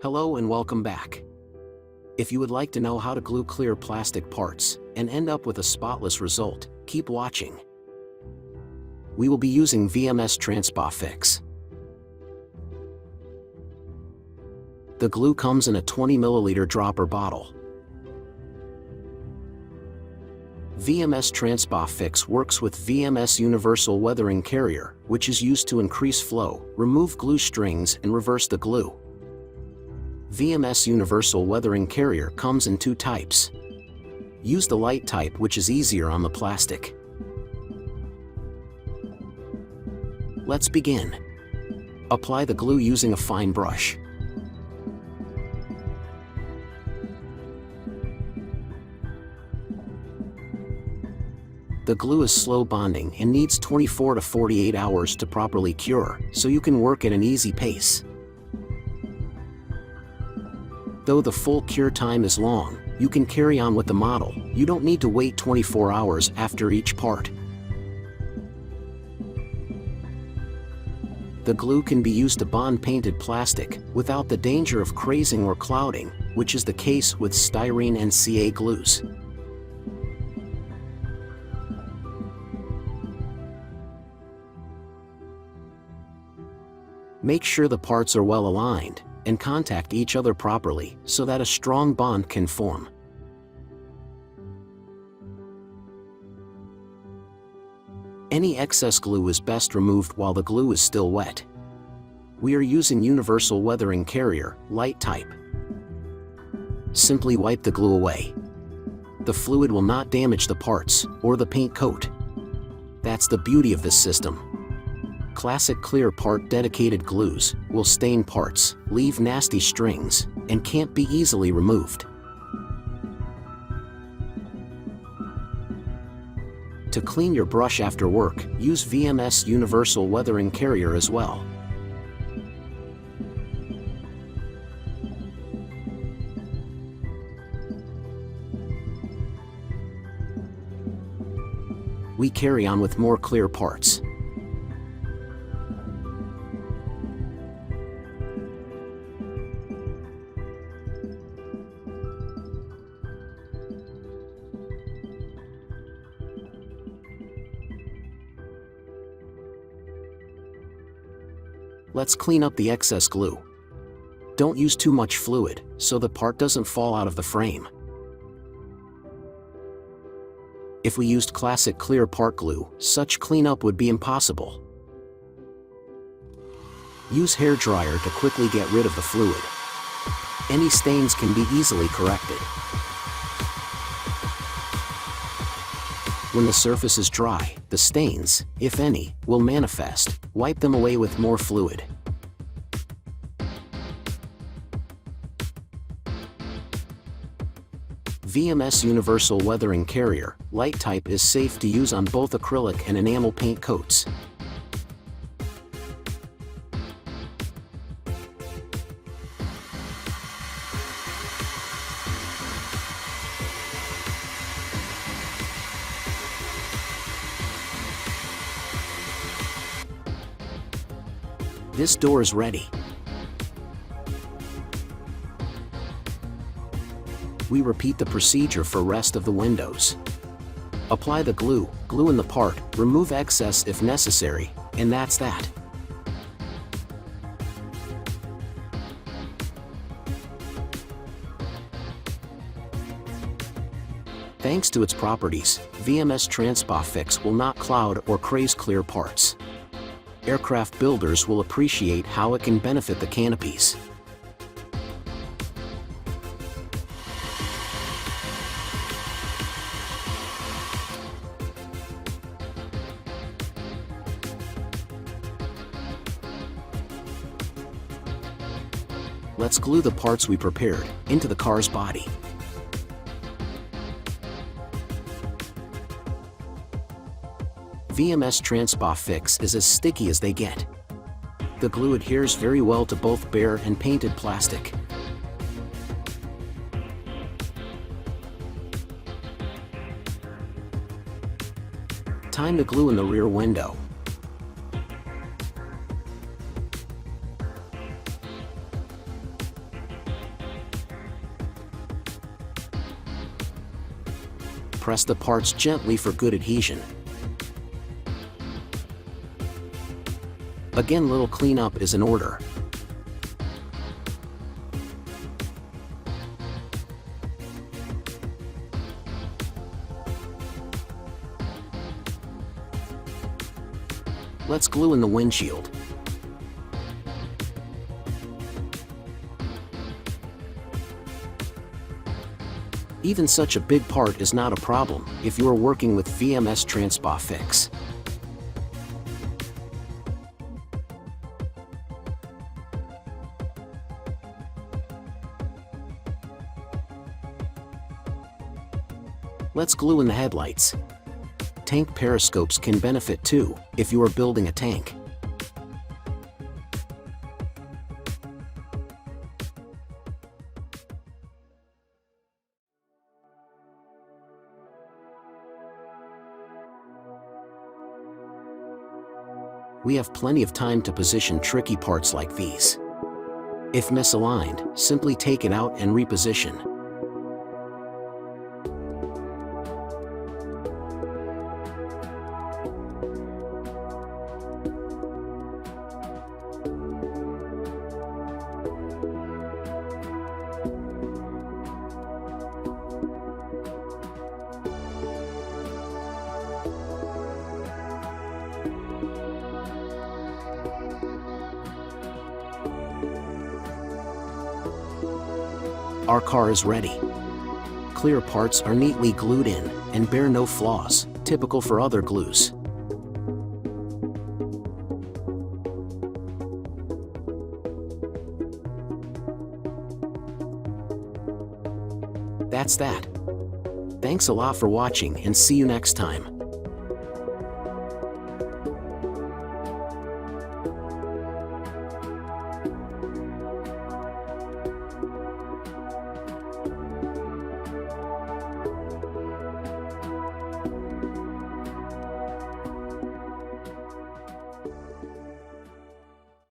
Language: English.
Hello and welcome back. If you would like to know how to glue clear plastic parts and end up with a spotless result, keep watching. We will be using VMS Transpa FIX. The glue comes in a 20 ml dropper bottle. VMS Transpa FIX works with VMS Universal Weathering Carrier, which is used to increase flow, remove glue strings and reverse the glue. VMS Universal Weathering Carrier comes in two types. Use the light type, which is easier on the plastic. Let's begin. Apply the glue using a fine brush. The glue is slow bonding and needs 24 to 48 hours to properly cure, so you can work at an easy pace. Though the full cure time is long, you can carry on with the model. You don't need to wait 24 hours after each part. The glue can be used to bond painted plastic without the danger of crazing or clouding, which is the case with styrene and CA glues. Make sure the parts are well aligned and contact each other properly so that a strong bond can form. Any excess glue is best removed while the glue is still wet. We are using Universal Weathering Carrier, light type. Simply wipe the glue away. The fluid will not damage the parts or the paint coat. That's the beauty of this system. Classic clear part dedicated glues will stain parts, leave nasty strings, and can't be easily removed. To clean your brush after work, use VMS Universal Weathering Carrier as well. We carry on with more clear parts. Let's clean up the excess glue. Don't use too much fluid, so the part doesn't fall out of the frame. If we used classic clear part glue, such cleanup would be impossible. Use hair dryer to quickly get rid of the fluid. Any stains can be easily corrected. When the surface is dry, the stains, if any, will manifest. Wipe them away with more fluid. VMS Universal Weathering Carrier, light type is safe to use on both acrylic and enamel paint coats. This door is ready. We repeat the procedure for rest of the windows. Apply the glue, glue in the part, remove excess if necessary, and that's that. Thanks to its properties, VMS Transpa FIX will not cloud or craze clear parts. Aircraft builders will appreciate how it can benefit the canopies. Let's glue the parts we prepared into the car's body. VMS Transpa FIX is as sticky as they get. The glue adheres very well to both bare and painted plastic. Time to glue in the rear window. press the parts gently for good adhesion. Again, little cleanup is in order. Let's glue in the windshield. Even such a big part is not a problem if you are working with VMS Transpa FIX. Let's glue in the headlights. Tank periscopes can benefit too, if you are building a tank. We have plenty of time to position tricky parts like these. If misaligned, simply take it out and reposition. Our car is ready. Clear parts are neatly glued in and bear no flaws, typical for other glues. That's that. Thanks a lot for watching and see you next time.